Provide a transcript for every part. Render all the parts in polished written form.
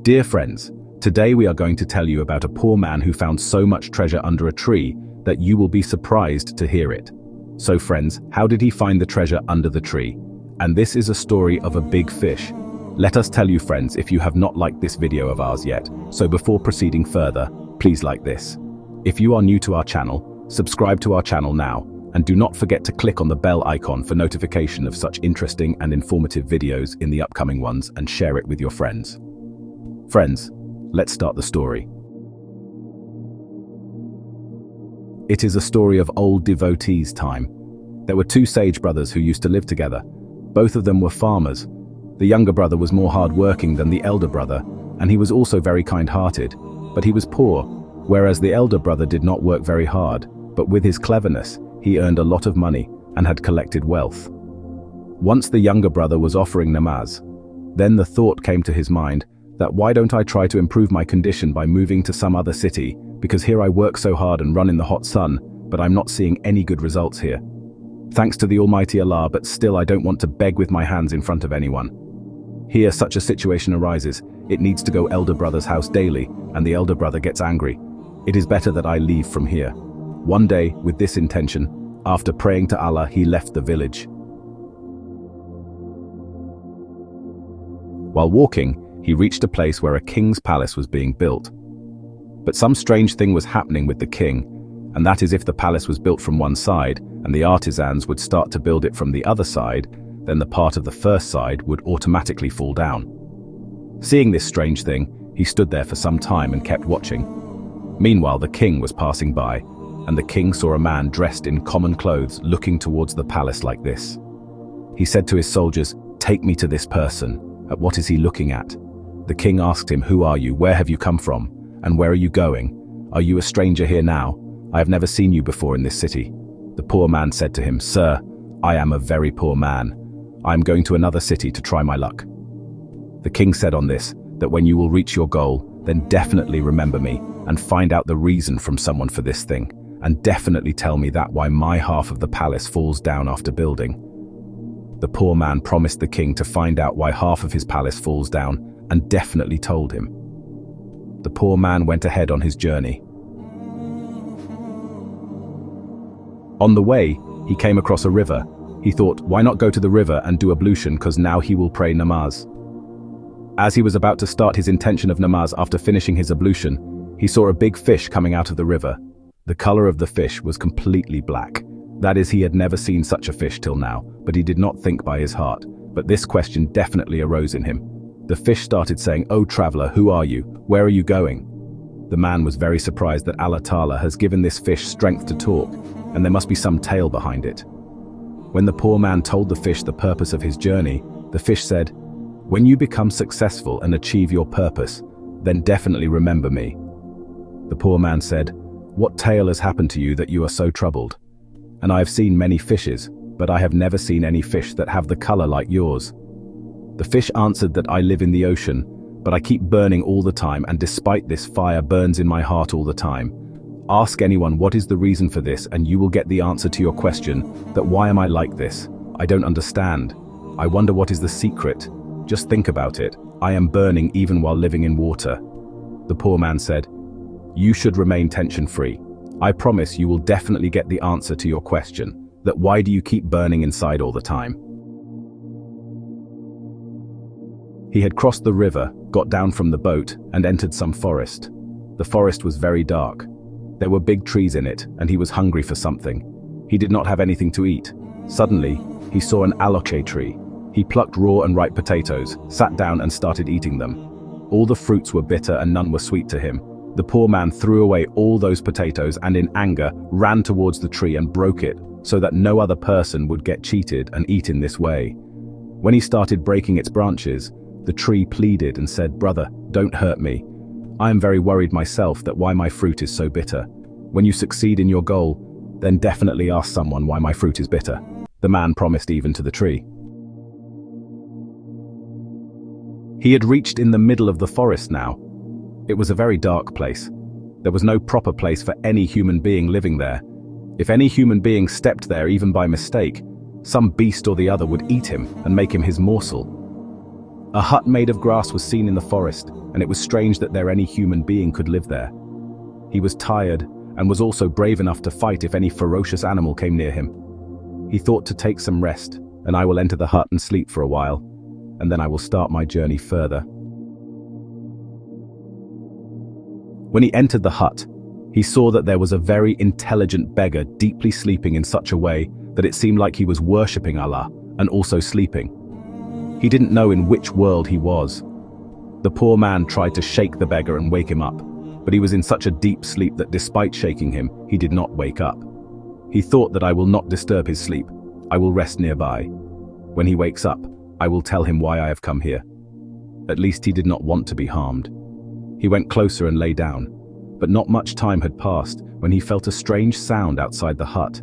Dear friends, today we are going to tell you about a poor man who found so much treasure under a tree that you will be surprised to hear it. So friends, how did he find the treasure under the tree? And this is a story of a big fish. Let us tell you friends if you have not liked this video of ours yet, so before proceeding further, please like this. If you are new to our channel, subscribe to our channel now, and do not forget to click on the bell icon for notification of such interesting and informative videos in the upcoming ones and share it with your friends. Friends, let's start the story. It is a story of old devotees' time. There were two sage brothers who used to live together. Both of them were farmers. The younger brother was more hard-working than the elder brother, and he was also very kind-hearted, but he was poor, whereas the elder brother did not work very hard, but with his cleverness, he earned a lot of money and had collected wealth. Once the younger brother was offering namaz. Then the thought came to his mind that why don't I try to improve my condition by moving to some other city, because here I work so hard and run in the hot sun, but I'm not seeing any good results here. Thanks to the Almighty Allah, but still I don't want to beg with my hands in front of anyone. Here such a situation arises, it needs to go elder brother's house daily, and the elder brother gets angry. It is better that I leave from here. One day, with this intention, after praying to Allah, he left the village. While walking, he reached a place where a king's palace was being built. But some strange thing was happening with the king, and that is if the palace was built from one side and the artisans would start to build it from the other side, then the part of the first side would automatically fall down. Seeing this strange thing, he stood there for some time and kept watching. Meanwhile, the king was passing by, and the king saw a man dressed in common clothes looking towards the palace like this. He said to his soldiers, "Take me to this person. At what is he looking at?" The king asked him, "Who are you? Where have you come from? And where are you going? Are you a stranger here now? I have never seen you before in this city." The poor man said to him, "Sir, I am a very poor man. I am going to another city to try my luck." The king said on this, that when you will reach your goal, then definitely remember me and find out the reason from someone for this thing, and definitely tell me that why my half of the palace falls down after building. The poor man promised the king to find out why half of his palace falls down, and definitely told him. The poor man went ahead on his journey. On the way, he came across a river. He thought, why not go to the river and do ablution, because now he will pray namaz. As he was about to start his intention of namaz after finishing his ablution, he saw a big fish coming out of the river. The color of the fish was completely black. That is, he had never seen such a fish till now, but he did not think by his heart. But this question definitely arose in him. The fish started saying, "Oh traveler, who are you? Where are you going?" The man was very surprised that Allah Ta'ala has given this fish strength to talk, and there must be some tale behind it. When the poor man told the fish the purpose of his journey, the fish said, "When you become successful and achieve your purpose, then definitely remember me." The poor man said, "What tale has happened to you that you are so troubled? And I have seen many fishes, but I have never seen any fish that have the color like yours." The fish answered that I live in the ocean, but I keep burning all the time, and despite this, fire burns in my heart all the time. Ask anyone what is the reason for this, and you will get the answer to your question, that why am I like this? I don't understand. I wonder what is the secret. Just think about it. I am burning even while living in water. The poor man said, "You should remain tension-free. I promise you will definitely get the answer to your question, that why do you keep burning inside all the time?" He had crossed the river, got down from the boat, and entered some forest. The forest was very dark. There were big trees in it, and he was hungry for something. He did not have anything to eat. Suddenly, he saw an aloe tree. He plucked raw and ripe potatoes, sat down and started eating them. All the fruits were bitter and none were sweet to him. The poor man threw away all those potatoes and in anger ran towards the tree and broke it, so that no other person would get cheated and eat in this way. When he started breaking its branches, the tree pleaded and said, "Brother, don't hurt me. I am very worried myself that why my fruit is so bitter. When you succeed in your goal, then definitely ask someone why my fruit is bitter." The man promised even to the tree. He had reached in the middle of the forest now. It was a very dark place. There was no proper place for any human being living there. If any human being stepped there even by mistake, some beast or the other would eat him and make him his morsel. A hut made of grass was seen in the forest, and it was strange that any human being could live there. He was tired and was also brave enough to fight if any ferocious animal came near him. He thought to take some rest, and I will enter the hut and sleep for a while, and then I will start my journey further. When he entered the hut, he saw that there was a very intelligent beggar deeply sleeping in such a way that it seemed like he was worshipping Allah and also sleeping. He didn't know in which world he was. The poor man tried to shake the beggar and wake him up, but he was in such a deep sleep that despite shaking him, he did not wake up. He thought that I will not disturb his sleep. I will rest nearby. When he wakes up, I will tell him why I have come here. At least he did not want to be harmed. He went closer and lay down, but not much time had passed when he felt a strange sound outside the hut.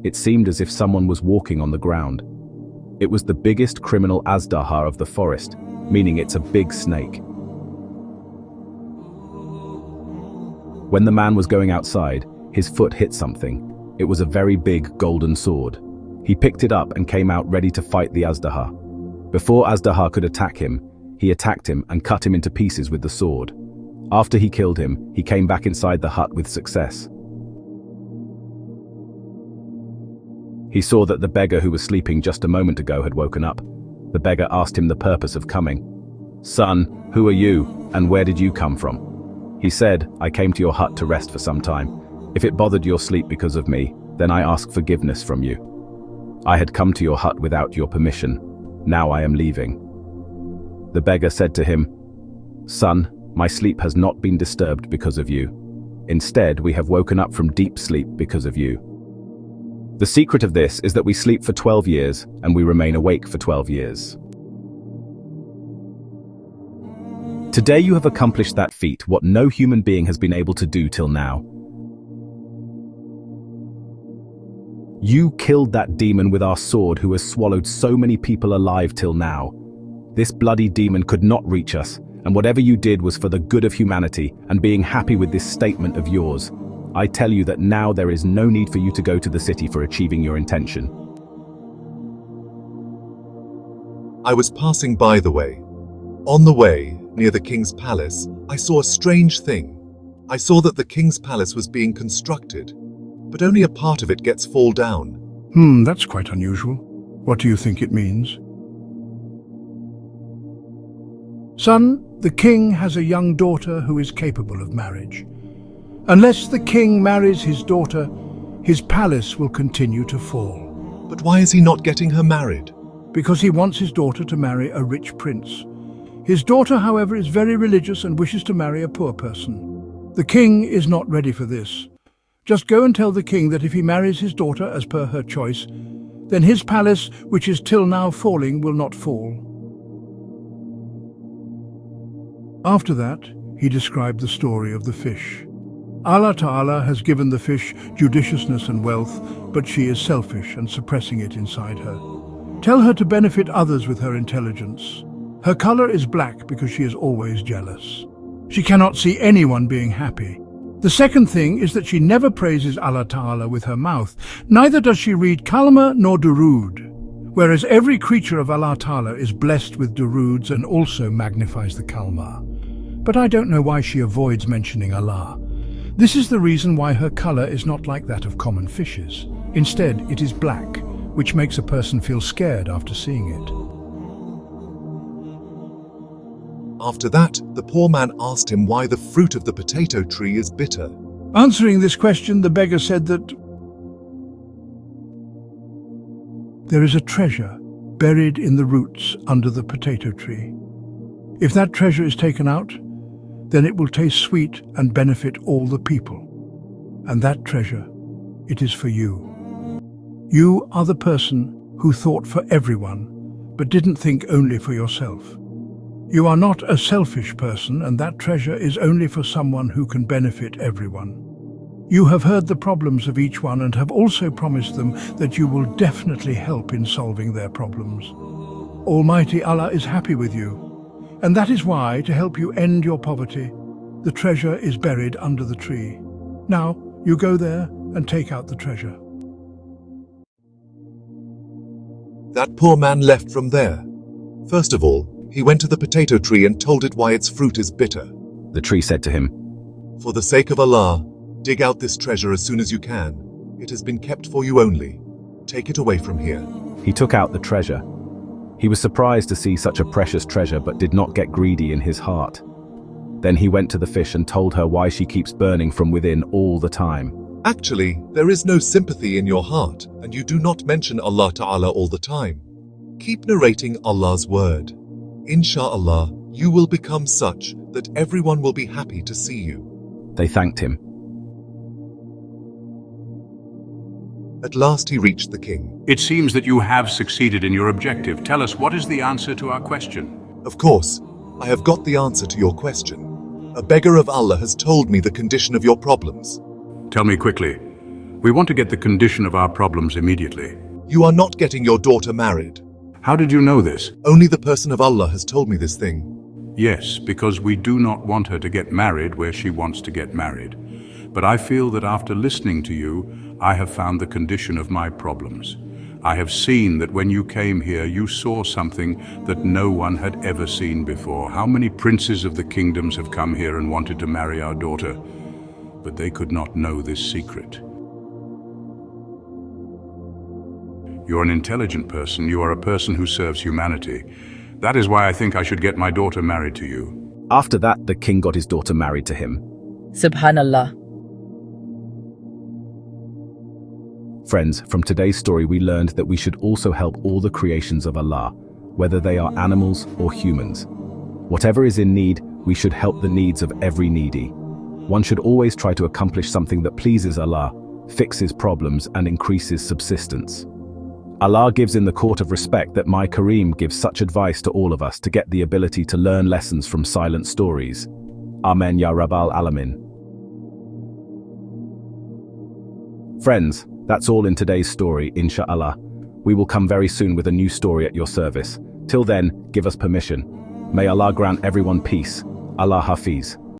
It seemed as if someone was walking on the ground. It was the biggest criminal Azdaha of the forest, meaning it's a big snake. When the man was going outside, his foot hit something. It was a very big golden sword. He picked it up and came out ready to fight the Azdaha. Before Azdaha could attack him, he attacked him and cut him into pieces with the sword. After he killed him, he came back inside the hut with success. He saw that the beggar who was sleeping just a moment ago had woken up. The beggar asked him the purpose of coming. "Son, who are you, and where did you come from?" He said, "I came to your hut to rest for some time. If it bothered your sleep because of me, then I ask forgiveness from you. I had come to your hut without your permission. Now I am leaving." The beggar said to him, "Son, my sleep has not been disturbed because of you. Instead, we have woken up from deep sleep because of you. The secret of this is that we sleep for 12 years and we remain awake for 12 years. Today you have accomplished that feat, what no human being has been able to do till now. You killed that demon with our sword who has swallowed so many people alive till now. This bloody demon could not reach us, and whatever you did was for the good of humanity, and being happy with this statement of yours, I tell you that now there is no need for you to go to the city for achieving your intention." I was passing by the way. On the way, near the king's palace, I saw a strange thing. I saw that the king's palace was being constructed, but only a part of it gets fall down. That's quite unusual. What do you think it means? Son, the king has a young daughter who is capable of marriage. Unless the king marries his daughter, his palace will continue to fall. But why is he not getting her married? Because he wants his daughter to marry a rich prince. His daughter, however, is very religious and wishes to marry a poor person. The king is not ready for this. Just go and tell the king that if he marries his daughter as per her choice, then his palace, which is till now falling, will not fall. After that, he described the story of the fish. Allah Ta'ala has given the fish judiciousness and wealth, but she is selfish and suppressing it inside her. Tell her to benefit others with her intelligence. Her color is black because she is always jealous. She cannot see anyone being happy. The second thing is that she never praises Allah Ta'ala with her mouth. Neither does she read kalma nor durood, whereas every creature of Allah Ta'ala is blessed with duroods and also magnifies the kalma. But I don't know why she avoids mentioning Allah. This is the reason why her color is not like that of common fishes. Instead, it is black, which makes a person feel scared after seeing it. After that, the poor man asked him why the fruit of the potato tree is bitter. Answering this question, the beggar said that there is a treasure buried in the roots under the potato tree. If that treasure is taken out, then it will taste sweet and benefit all the people. And that treasure, it is for you. You are the person who thought for everyone, but didn't think only for yourself. You are not a selfish person, and that treasure is only for someone who can benefit everyone. You have heard the problems of each one and have also promised them that you will definitely help in solving their problems. Almighty Allah is happy with you. And that is why, to help you end your poverty, the treasure is buried under the tree. Now, you go there and take out the treasure. That poor man left from there. First of all, He went to the potato tree and told it why its fruit is bitter. The tree said to him, For the sake of Allah, dig out this treasure as soon as you can. It has been kept for you only. Take it away from here. He took out the treasure. He was surprised to see such a precious treasure but did not get greedy in his heart. Then he went to the fish and told her why she keeps burning from within all the time. Actually, there is no sympathy in your heart, and you do not mention Allah Ta'ala all the time. Keep narrating Allah's word. Insha'Allah, you will become such that everyone will be happy to see you. They thanked him. At last he reached the king. It seems that you have succeeded in your objective. Tell us, what is the answer to our question? Of course, I have got the answer to your question. A beggar of Allah has told me the condition of your problems. Tell me quickly. We want to get the condition of our problems immediately. You are not getting your daughter married. How did you know this? Only the person of Allah has told me this thing. Yes, because we do not want her to get married where she wants to get married. But I feel that after listening to you, I have found the condition of my problems. I have seen that when you came here, you saw something that no one had ever seen before. How many princes of the kingdoms have come here and wanted to marry our daughter? But they could not know this secret. You're an intelligent person. You are a person who serves humanity. That is why I think I should get my daughter married to you. After that, the king got his daughter married to him. Subhanallah. Friends, from today's story we learned that we should also help all the creations of Allah, whether they are animals or humans. Whatever is in need, we should help the needs of every needy. One should always try to accomplish something that pleases Allah, fixes problems and increases subsistence. Allah gives in the court of respect that my Kareem gives such advice to all of us to get the ability to learn lessons from silent stories. Amen Ya Rabbal Alamin. Friends, that's all in today's story, inshallah. We will come very soon with a new story at your service. Till then, give us permission. May Allah grant everyone peace. Allah Hafiz.